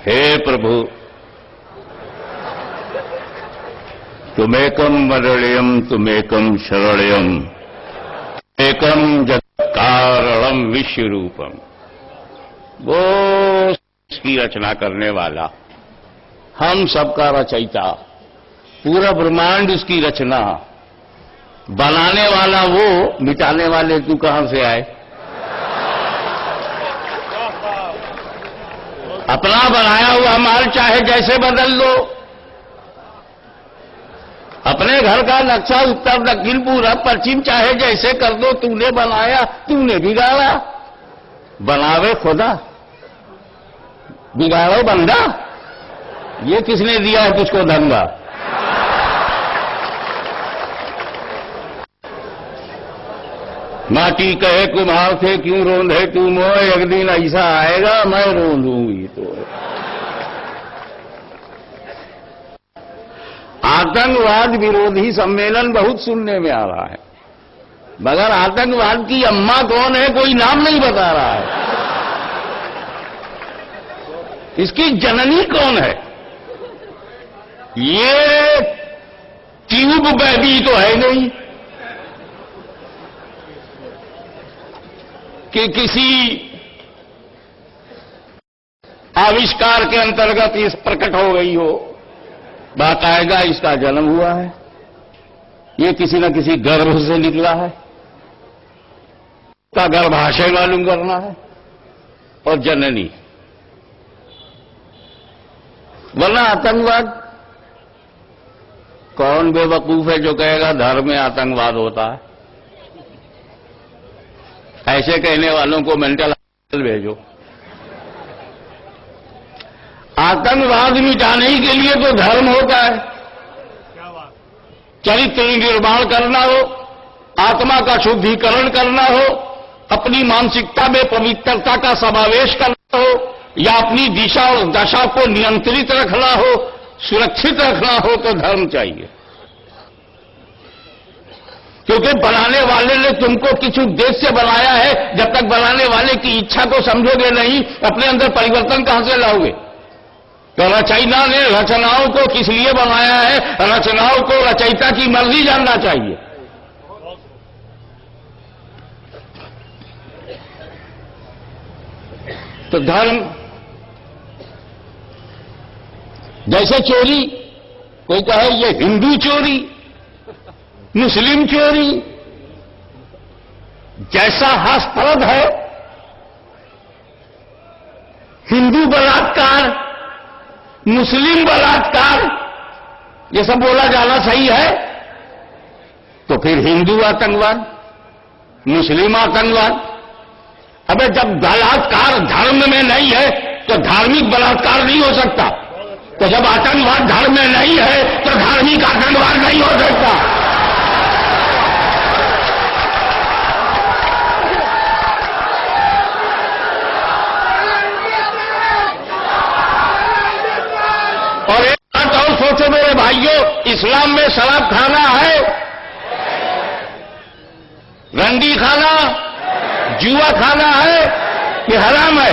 हे प्रभु, तुमेकम वरण्यम तुमेकम शरण्यम एकम जगत्कारणम विश्वरूपम। वो इसकी रचना करने वाला, हम सबका रचयिता, पूरा ब्रह्मांड उसकी रचना, बनाने वाला वो, मिटाने वाले तू कहां से आए? अपना बनाया हुआ माल चाहे जैसे बदल लो, अपने घर का नक्शा उत्तर दक्षिण पूरब पश्चिम चाहे जैसे कर दो, तूने बनाया, तूने बिगाड़ा। बनावे खुदा, बिगाड़ो बंदा। ये किसने दिया है तुझको धंधा? माटी कहे कुम्हार थे क्यों रोंदे तू मोह, एक दिन ऐसा आएगा मैं रोंदूंगी तो। आतंकवाद विरोधी सम्मेलन बहुत सुनने में आ रहा है, मगर आतंकवाद की अम्मा कौन है कोई नाम नहीं बता रहा है। इसकी जननी कौन है? ये ट्यूब बेबी तो है नहीं कि किसी आविष्कार के अंतर्गत इस प्रकट हो गई हो। बाकायदा इसका जन्म हुआ है, ये किसी न किसी गर्भ से निकला है, का गर्भाशय मालूम करना है और जननी। वरना आतंकवाद, कौन बेवकूफ है जो कहेगा धर्म में आतंकवाद होता है? ऐसे कहने वालों को मेंटल हॉस्पिटल भेजो। आतंकवाद मिटाने के लिए तो धर्म होता है। चरित्र निर्माण करना हो, आत्मा का शुद्धिकरण करना हो, अपनी मानसिकता में पवित्रता का समावेश करना हो, या अपनी दिशा और दशा को नियंत्रित रखना हो, सुरक्षित रखना हो, तो धर्म चाहिए। क्योंकि बनाने वाले ने तुमको किस उद्देश्य से बनाया है, जब तक बनाने वाले की इच्छा को समझोगे नहीं, अपने अंदर परिवर्तन कहां से लाओगे? तो रचयिता ने रचनाओं को किस लिए बनाया है, रचनाओं को रचयिता की मर्जी जानना चाहिए। तो धर्म, जैसे चोरी, कोई कहे ये हिंदू चोरी, मुस्लिम चोरी, जैसा हास्यास्पद है। हिंदू बलात्कार, मुस्लिम बलात्कार, ये सब बोला जाना सही है? तो फिर हिंदू आतंकवाद, मुस्लिम आतंकवाद। अबे जब बलात्कार धर्म में नहीं है तो धार्मिक बलात्कार नहीं हो सकता, तो जब आतंकवाद धर्म में नहीं है तो धार्मिक आतंकवाद नहीं हो सकता। और एक बात और सोचो मेरे भाइयों, इस्लाम में शराब खाना है, रंडी खाना, जुआ खाना है कि हराम है?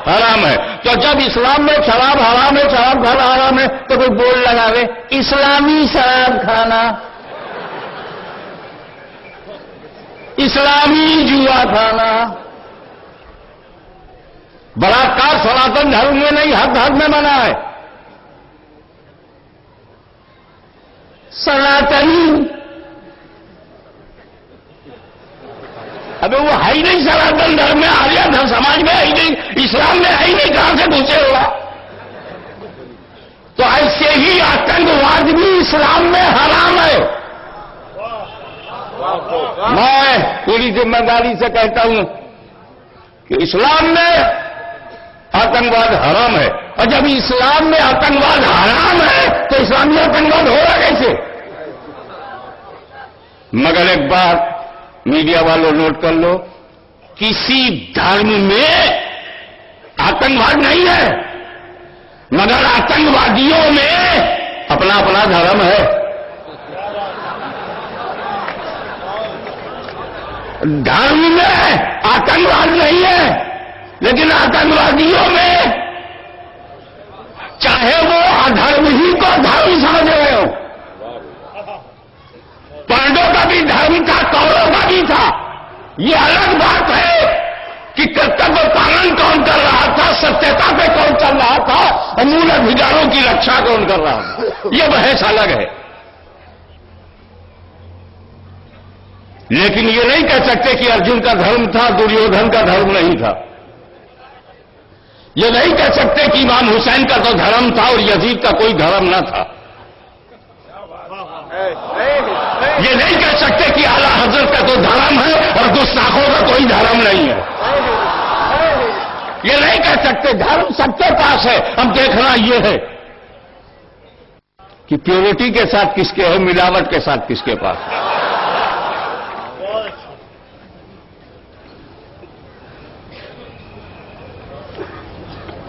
हराम है। तो जब इस्लाम में शराब हराम है, शराब खाना हराम है, तो कोई बोल लगावे इस्लामी शराब खाना, इस्लामी जुआ खाना। बलात्कार सनातन धर्म में नहीं, हर धर्म में मना है। सनातनी, अबे वो है ही नहीं सनातन धर्म में, आर्य धर्म समाज में है ही नहीं, इस्लाम में है ही नहीं, कहां से घुसे हुआ? तो ऐसे ही आतंकवाद भी इस्लाम में हराम है। मैं पूरी जिम्मेदारी से कहता हूं कि इस्लाम में आतंकवाद हराम है, और जब इस्लाम में आतंकवाद हराम है तो इस्लामी आतंकवाद होगा कैसे? मगर एक बात मीडिया वालों नोट कर लो, किसी धर्म में आतंकवाद नहीं है, मगर आतंकवादियों में अपना अपना धर्म है। धर्म में आतंकवाद नहीं है, लेकिन आतंकवादियों में धर्म समझ रहे हो? पांडवों का भी धर्म था, कौरवों का भी था। ये अलग बात है कि कर्तव्य पालन कौन कर रहा था, सत्यता पे कौन चल रहा था और मूल अधिकारों की रक्षा कौन कर रहा था, ये बहस अलग है। लेकिन ये नहीं कह सकते कि अर्जुन का धर्म था, दुर्योधन का धर्म नहीं था। ये नहीं कह सकते कि इमाम हुसैन का तो धर्म था और यजीद का कोई धर्म न था। ये नहीं कह सकते कि आला हजरत का तो धर्म है और गुस्ताखों का कोई धर्म नहीं है। ये नहीं कह सकते। धर्म सबके पास है। अब देखना ये है कि प्योरिटी के साथ किसके है, मिलावट के साथ किसके पास है।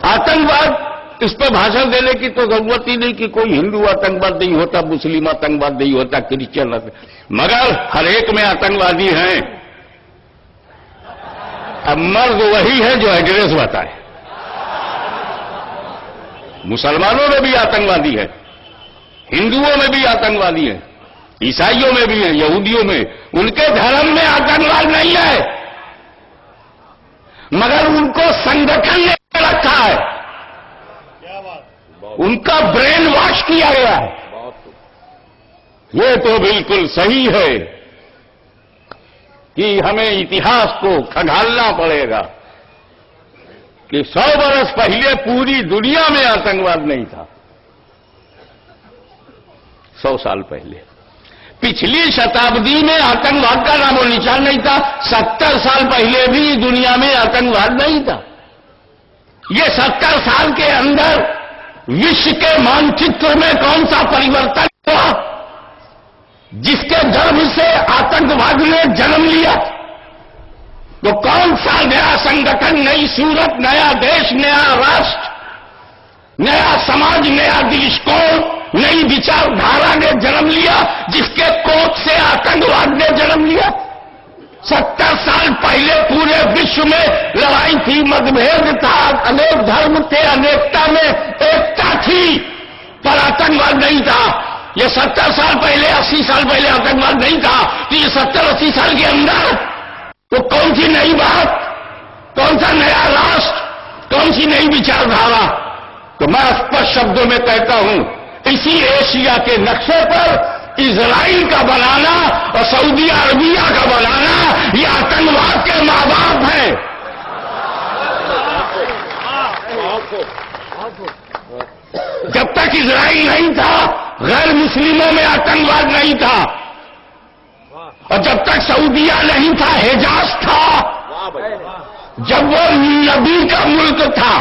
आतंकवाद, इस पर भाषण देने की तो जरूरत ही नहीं कि कोई हिंदू आतंकवाद नहीं होता, मुस्लिम आतंकवाद नहीं होता, क्रिश्चियन आतंकवाद, मगर हर एक में आतंकवादी हैं। अब मर्द वही है जो एड्रेस बताए। मुसलमानों में भी आतंकवादी है, हिंदुओं में भी आतंकवादी है, ईसाइयों में भी है, यहूदियों में। उनके धर्म में आतंकवाद नहीं है, मगर उनको संगठन ने रखा है, उनका ब्रेन वॉश किया गया है। ये तो बिल्कुल सही है कि हमें इतिहास को खंगालना पड़ेगा कि 100 बरस पहले पूरी दुनिया में आतंकवाद नहीं था। 100 साल पहले, पिछली शताब्दी में आतंकवाद का नामो निशान नहीं था। 70 साल पहले भी दुनिया में आतंकवाद नहीं था। ये 70 साल के अंदर विश्व के मानचित्र में कौन सा परिवर्तन हुआ जिसके गर्भ से आतंकवाद ने जन्म लिया? तो कौन सा नया संगठन, नई सूरत, नया देश, नया राष्ट्र, नया समाज, नया दृष्टिकोण, नई विचारधारा ने जन्म लिया जिसके कोख से आतंकवाद ने जन्म लिया? 70 साल पहले पूरे विश्व में लड़ाई थी, मतभेद था, अनेक धर्म थे, अनेकता में एकता थी, पर आतंकवाद नहीं था। ये 70 साल पहले, 80 साल पहले आतंकवाद नहीं था। तो ये 70-80 साल के अंदर तो कौन सी नई बात, कौन सा नया राष्ट्र, कौन सी नई विचारधारा? तो मैं स्पष्ट शब्दों में कहता हूं, इसी एशिया के नक्शे पर इजराइल का बनाना और सऊदी अरबिया का बनाना, ये आतंकवाद के मां बाप हैं। जब तक इजराइल नहीं था, गैर मुस्लिमों में आतंकवाद नहीं था, और जब तक सऊदिया नहीं था, हिजाज था। जब वो नबी का मुल्क था,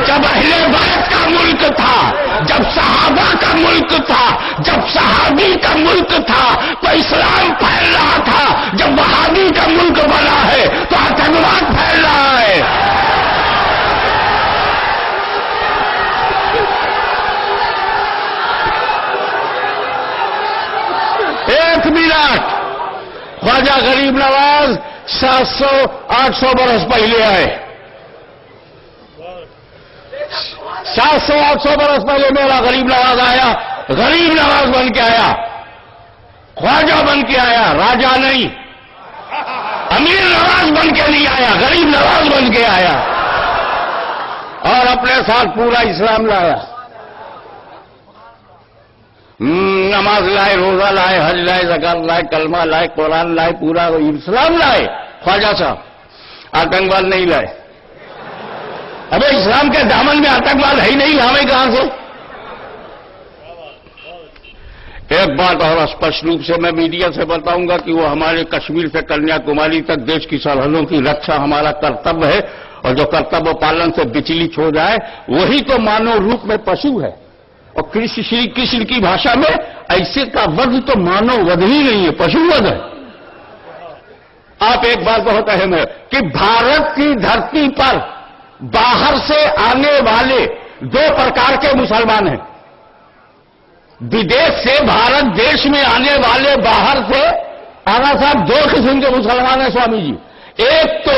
जब अहले बैत का मुल्क था, जब सहाबा का मुल्क था, जब सहाबी का मुल्क था, तो इस्लाम फैल रहा था। जब वहाबी का मुल्क बना है तो आतंकवाद फैल रहा है। एक मिनट, ख्वाजा गरीब नवाज 700-800 बरस पहले आए। 700-800 बरस पहले मेरा गरीब नवाज आया, गरीब नवाज बन के आया, ख्वाजा बन के आया, राजा नहीं, अमीर नवाज बन के नहीं आया, गरीब नवाज बन के आया, और अपने साथ पूरा इस्लाम लाया। नमाज लाए, रोजा लाए, हज लाए, ज़कात लाए, कलमा लाए, कुरान लाए, पूरा इस्लाम लाए। ख्वाजा साहब आतंकवाद नहीं लाए। अबे इस्लाम के दामन में आतंकवाद है ही नहीं, लावे कहां से? एक बात और स्पष्ट रूप से मैं मीडिया से बताऊंगा कि वो हमारे कश्मीर से कन्याकुमारी तक देश की सरहदों की रक्षा हमारा कर्तव्य है, और जो कर्तव्य पालन से विचलित हो जाए वही तो मानव रूप में पशु है। और श्री कृष्ण की भाषा में ऐसे का वध तो मानव वध ही नहीं है, पशु वध है। आप एक बात बहुत अहम है कि भारत की धरती पर बाहर से आने वाले 2 प्रकार के मुसलमान हैं। विदेश से भारत देश में आने वाले बाहर से आना साहब 2 किस्म के मुसलमान हैं स्वामी जी। एक तो